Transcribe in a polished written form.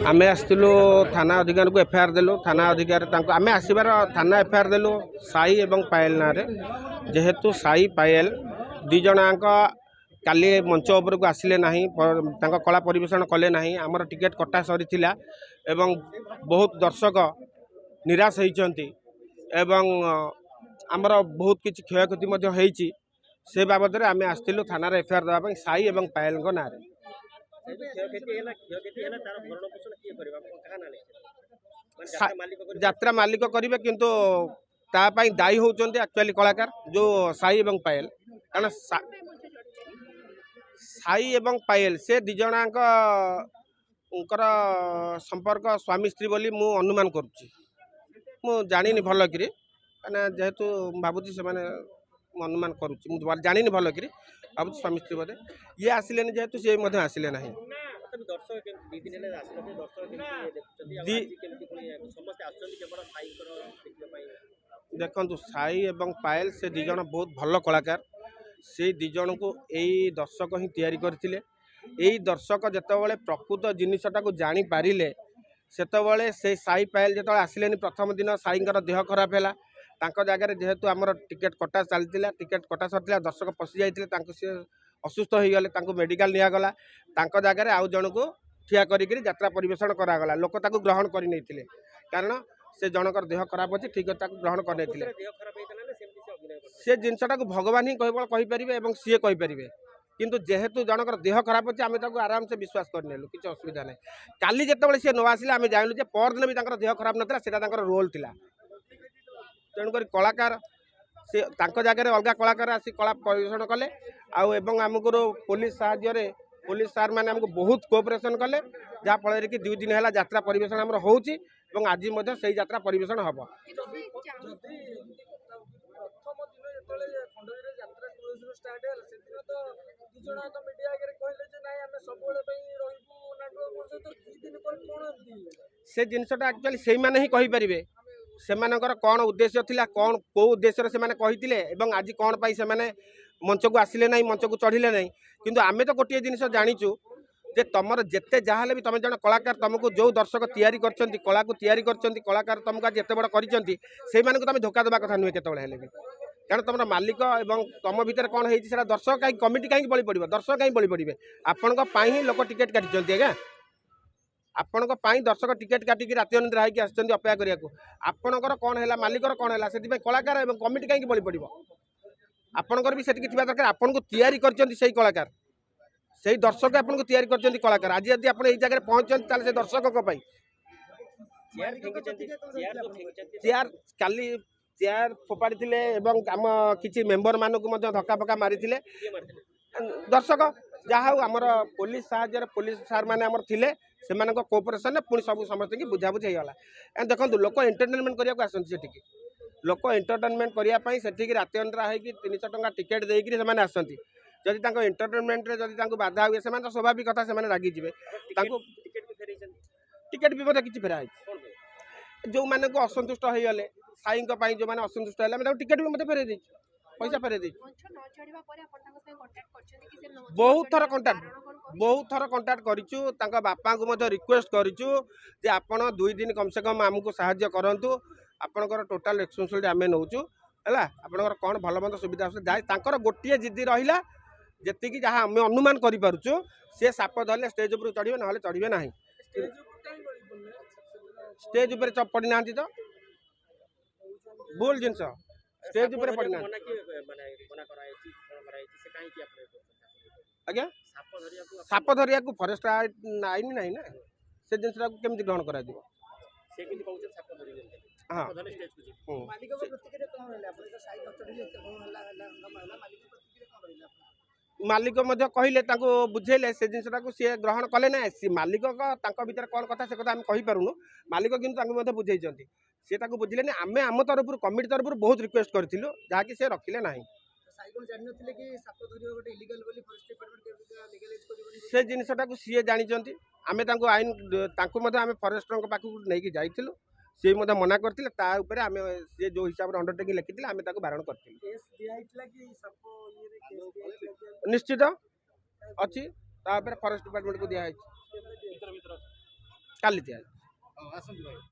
आम आसलु थाना अधिकारी को एफआईआर देलु थाना अधिकारी आम आसबार थाना एफआईआर देलु साई एवं पायल ना जेहेतु साई पायल दी जनाक काली मंच उपरको आसिले नहीं कला परिवेशन कले नहीं आमर टिकेट कटा सरी एवं बहुत दर्शक निराश होती एवं आमर बहुत किसी क्षयक्षति होती से बाबद आम आसलु थाना एफआईआर देवाई साई एवं पायल ना यात्रा मालिक करेंगे किंतु तापाई दायी होती एक्चुअली कलाकार जो साई एवं पायल कारण साई एवं पायल से दिजणाक संपर्क स्वामी स्त्री बोली मु अनुमान करुच्ची मु जानी भल कि जेहेतु भावुँ से अनुमान करुच्ची जानी भल कि भाव स्वामी स्त्री बोधे ये आसिले जेहेतु सी आसिले ना देखु साई एवं पायल से दिज बहुत भल कलाकार से दिजन को यही दर्शक ही तैयारी करथिले यही दर्शक जितेबाला प्रकृत जिनटा को जानी पारिले सेतबले से साई पायल जो आसिले प्रथम दिन साई देह खराब है जगह जेहेतु आमर टिकेट कटा चलता टिकेट कटा सर दर्शक पशि जाते सी असुस्थ हो गले मेडिकल निगला जगह आउ जन को ठिया करा परिवेशन करागला लोक ताकू ग्रहण करने कारण से जनकर देह खराब अच्छे ठीक ग्रहण करने से जिनसा भगवान ही कहीपर सी कहीपर किंतु जेहेतु जनकर देह खराब अच्छे आम आराम से विश्वास करनेलु किसी असुविधा ना काली जिते सी न आसिले आम जानलु परदिन भी देह खराब नाला रोल था तेणुक कलाकार से जगह अलग कलाकार आसी कला परिवेशन कले आमको पुलिस साहाय्य पुलिस सार मैंने आमको बहुत कोऑपरेशन कले जहाँफल कि 2 दिन है यात्रा परिवेशन आम होची आज से यात्रा परिवेशन हम से जिनसा एक्चुअली से मैंने ही कहीपर से कौन उद्देश्य थिला कौन कौ उद्देश्य से कहते आज कौन पाई से मंच को आसिले नहीं मंच को चढ़िले नहीं किंतु आमे तो गोटे जिन जाचु जे तुम जिते जहाँ भी तुम जन कलाकार तुमको जो दर्शक तैयारी करछंती कला को तैयारी करछंती कलाकार तुमको आज एत बड़ कर तुम धोखा देवा कथा नुहे केतबेले हेले भी कारण तुम मालिक और तुम भितर कौन है दर्शक कहीं कमिटी कहीं बलि पड़े दर्शक कहीं बलि पड़े आपण ही लोक टिकेट काटी आज्ञा आपण दर्शक टिकेट काटिक राति अनिद्रा होकर आसुँच अपेक्षा करने आपणकर कौन है मालिकर कौन है से कलाकार और कमिटी कहीं बलि पड़े आपणकर भी सेटिक थी दरकार आपन को तैयारी कर कलाकार से दर्शक आपन को तैयारी कर कलाकार आज यदि आप जगह पहुँचते से दर्शक चेयर काली चेयर फोपाड़ी आम किसी मेम्बर मानक धक्का फक्का मारी दर्शक जहाँ आमर पुलिस साहाय्य पुलिस सार मैंने थे से कोऑपरेशन पुणी सब समस्त की बुझाबुझी होगा देखो लोक एंटरटेनमेंट करने आसती लोक एंटरटेनमेंट करने से राति अंतरा होगी 300 टंका टिकेट देकर से आसती जदि एंटरटेनमेंट जब बाधा हुए से तो स्वाभाविक कथा से रागिजे टिकेट भी मतलब किसी फेराई जो मैंने को असंतुष्ट हो गले साई जो मैंने असंतुष्ट है टिकेट भी मतलब फेरे पैसा फेरे बहुत थर कंटाक्ट करूँ बापा को रिक्वेस्ट करूँ जे आपण 2 दिन कम से कम आमको साहाय्य करूँ आपणकर टोटाल रेस्पॉन्सिबिलिटी आम नौचु है आपंकर कौन भल मंद सुविधा जाए गोटे जिद्दी रहा जी जहाँ आम अनुमान करूँ सी साप धरले स्टेज उपर चढ़े ना चढ़े ना स्टेज उपर पड़ी ना तो भूल जिनस स्टेज उपर पड़ी ना आज्ञा साप धरिया को फरेस्ट आईन ना ना से जिनसा केमती ग्रहण कर मालिक कहले बुझेले से जिनसा सी ग्रहण कले ना सी मालिक भीतर कौन कथा से कथा आम कहीपरूनु मालिक कितु बुझे सी बुझे आम आम तरफ कमिटी तरफ बहुत रिक्वेस्ट करूँ जहाँकि से रखिले ना से जिनसा सी जानी आम आईन आम फरेस्टर पाखक नहीं जाइलु सी मना करते आम सी जो हिसाब से अंडरटेकिंग लिखी आम बारण कर निश्चित अच्छी ତାପରେ ଫରେଷ୍ଟ ଡିପାର୍ଟମେଣ୍ଟକୁ ଦିଆହେଇଛି କାଲି ଦିଆହେଇଛି।